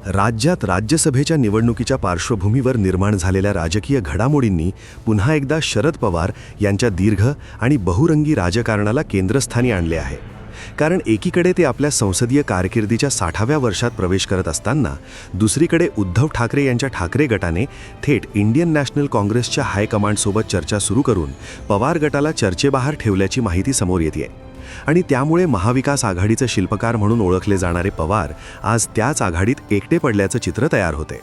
राज्यात राज्यसभेच्या निवडणुकीच्या पार्श्वभूमीवर निर्माण झालेल्या राजकीय घडामोडींनी पुन्हा एकदा शरद पवार यांच्या दीर्घ आणि बहुरंगी राजकारणाला केंद्रस्थानी आणले आहे. कारण एकीकडे ते आपल्या संसदीय कारकिर्दीच्या 60व्या वर्षात प्रवेश करत असताना दुसरीकडे उद्धव ठाकरे यांच्या ठाकरे गटाने थेट इंडियन नॅशनल काँग्रेसच्या हायकमांडसोबत चर्चा सुरू करून पवार गटाला चर्चेबाहेर ठेवल्याची माहिती समोर येते. आणि त्यामुळे महाविकास आघाडीचे शिल्पकार म्हणून ओळखले जाणारे पवार आज त्याच आघाडीत एकटे पडल्याचं चित्र तयार होते.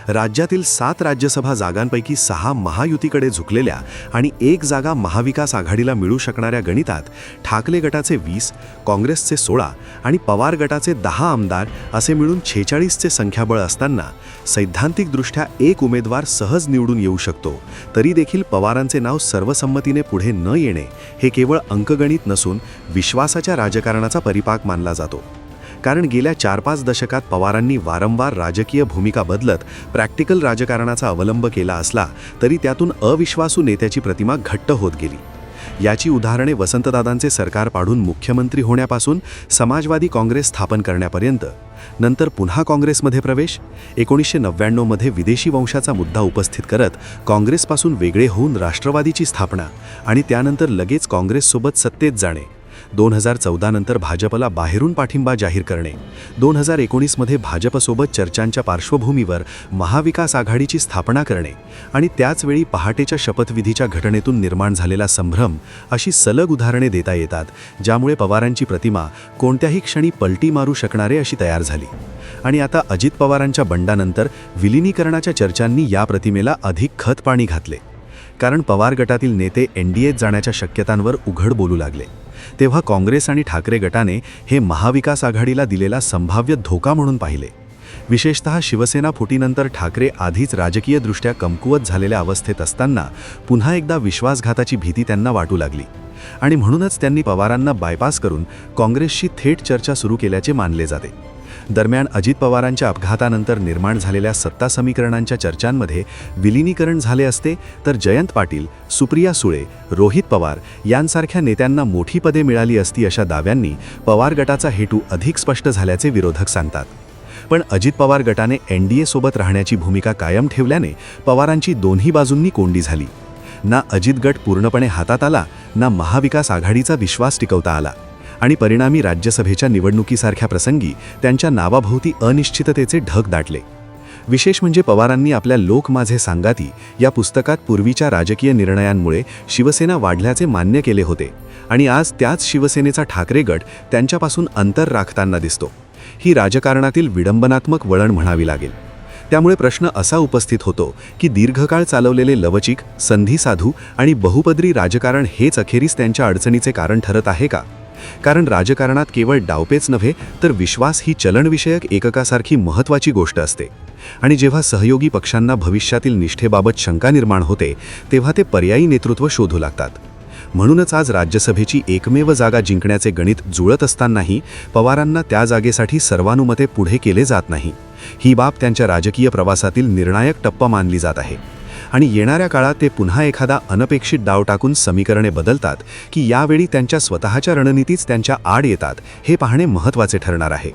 राज्यातील 7 राज्यसभा जागांपैकी 6 महायुतीकडे झुकलेल्या आणि 1 जागा महाविकास आघाडीला मिळू शकणाऱ्या गणितात ठाकरे गटाचे 20, काँग्रेसचे 16 आणि पवार गटाचे 10 आमदार असे मिळून 46चे संख्याबळ असताना सैद्धांतिकदृष्ट्या एक उमेदवार सहज निवडून येऊ शकतो, तरी देखील पवारांचे नाव सर्वसंमतीने पुढे न येणे हे केवळ अंकगणित नसून विश्वासाच्या राजकारणाचा परिपाक मानला जातो. कारण गेल्या 4-5 दशकात पवारांनी वारंवार राजकीय भूमिका बदलत प्रॅक्टिकल राजकारणाचा अवलंब केला असला तरी त्यातून अविश्वासू नेत्याची प्रतिमा घट्ट होत गेली. याची उदाहरणे वसंतदादांचे सरकार पाडून मुख्यमंत्री होण्यापासून समाजवादी काँग्रेस स्थापन करण्यापर्यंत, नंतर पुन्हा काँग्रेसमध्ये प्रवेश, 1999 मध्ये विदेशी वंशाचा मुद्दा उपस्थित करत काँग्रेसपासून वेगळे होऊन राष्ट्रवादीची स्थापना आणि त्यानंतर लगेच काँग्रेससोबत सत्तेत जाणे, 2014 नंतर भाजपला बाहेरून पाठिंबा जाहीर करणे, 2019 मध्ये भाजपसोबत चर्चांच्या पार्श्वभूमीवर महाविकास आघाडीची स्थापना करणे आणि त्याचवेळी पहाटेच्या शपथविधीच्या घटनेतून निर्माण झालेला संभ्रम अशी सलग उदाहरणे देता येतात, ज्यामुळे पवारांची प्रतिमा कोणत्याही क्षणी पलटी मारू शकणारे अशी तयार झाली. आणि आता अजित पवारांच्या बंडानंतर विलिनीकरणाच्या चर्चांनी या प्रतिमेला अधिक खतपाणी घातले. कारण पवार गटातील नेते एनडीएत जाण्याच्या शक्यतांवर उघड बोलू लागले. तेव्हा काँग्रेस आणि ठाकरे गटाने हे महाविकास आघाडीला दिलेला संभाव्य धोका म्हणून पाहिले. विशेषतः शिवसेना फुटीनंतर ठाकरे आधीच राजकीयदृष्ट्या कमकुवत झालेल्या अवस्थेत असताना पुन्हा एकदा विश्वासघाताची भीती त्यांना वाटू लागली आणि म्हणूनच त्यांनी पवारांना बायपास करून काँग्रेसशी थेट चर्चा सुरू केल्याचे मानले जाते. दरम्यान अजित पवारांच्या अपघातानंतर निर्माण झालेल्या सत्ता समीकरणांच्या चर्चांमध्ये विलिनीकरण झाले असते तर जयंत पाटील, सुप्रिया सुळे, रोहित पवार यांसारख्या नेत्यांना मोठी पदे मिळाली असती अशा दाव्यांनी पवार गटाचा हेतू अधिक स्पष्ट झाल्याचे विरोधक सांगतात. पण अजित पवार गटाने एनडीए सोबत राहण्याची भूमिका कायम ठेवल्याने पवारांची दोन्ही बाजूंनी कोंडी झाली. ना अजित गट पूर्णपणे हातात आला, ना महाविकास आघाडीचा विश्वास टिकवता आला आणि परिणामी राज्यसभेच्या निवडणुकीसारख्या प्रसंगी त्यांच्या नावाभोवती अनिश्चिततेचे ढग दाटले. विशेष म्हणजे पवारांनी आपल्या लोक माझे सांगाती या पुस्तकात पूर्वीच्या राजकीय निर्णयांमुळे शिवसेना वाढल्याचे मान्य केले होते आणि आज त्याच शिवसेनेचा ठाकरे गट त्यांच्यापासून अंतर राखताना दिसतो. ही राजकारणातील विडंबनात्मक वळण म्हणावी लागेल. त्यामुळे प्रश्न असा उपस्थित होतो की दीर्घकाळ चालवलेले लवचिक, संधिसाधू आणि बहुपदरी राजकारण हेच अखेरीस त्यांच्या अडचणीचे कारण ठरत आहे का? कारण राजकारणात केवळ डावपेच नव्हे तर विश्वास ही चलनविषयक एककासारखी महत्त्वाची गोष्ट असते आणि जेव्हा सहयोगी पक्षांना भविष्यातील निष्ठेबाबत शंका निर्माण होते तेव्हा ते पर्यायी नेतृत्व शोधू लागतात. म्हणूनच आज राज्यसभेची एकमेव जागा जिंकण्याचे गणित जुळत असतानाही पवारांना त्या जागेसाठी सर्वानुमते पुढे केले जात नाही. ही बाब त्यांच्या राजकीय प्रवासातील निर्णायक टप्पा मानली जात आहे आणि येणाऱ्या काळात ते पुन्हा एखादा अनपेक्षित डाव टाकून समीकरणे बदलतात की यावेळी त्यांच्या स्वतःच्या रणनीतीच त्यांच्या आड येतात हे पाहणे महत्त्वाचे ठरणार आहे.